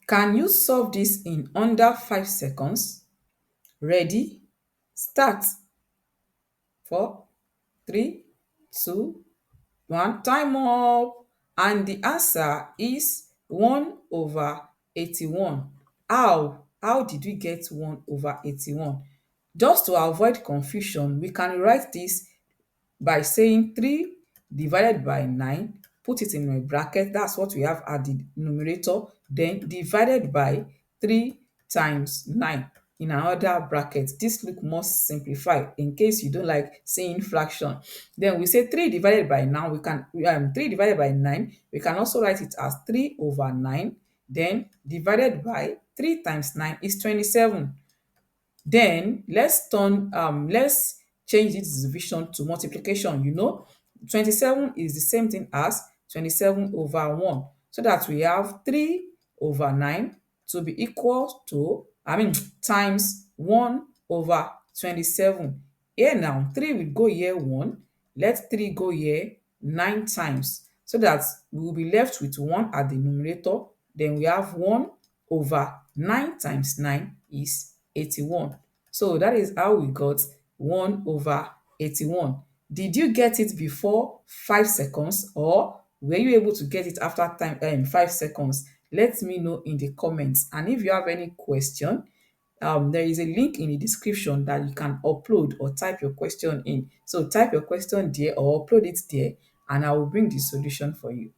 Can you solve this in under 5 seconds? Ready? Start. 4, 3, 2, 1. Time up. And the answer is 1 over 81. How did we get 1 over 81? Just to avoid confusion, we can write this by saying 3 divided by 9, put it in a bracket, that's what we have at the numerator, then divided by 3 times 9 in another bracket. This look more simplified in case you don't like seeing fraction. Then we say 3 divided by 9, 3 divided by 9, we can also write it as 3 over 9, then divided by 3 times 9 is 27. Then let's change this division to multiplication. 27 is the same thing as 27 over 1. So that we have 3 over 9 to be equal to, times 1 over 27. Here now, 3 will go here 1. Let 3 go here 9 times. So that we will be left with 1 at the numerator. Then we have 1 over 9 times 9 is 81. So that is how we got 1 over 81. Did you get it before 5 seconds, or were you able to get it after 5 seconds? Let me know in the comments. And if you have any question, there is a link in the description that you can upload or type your question in. So type your question there or upload it there, and I will bring the solution for you.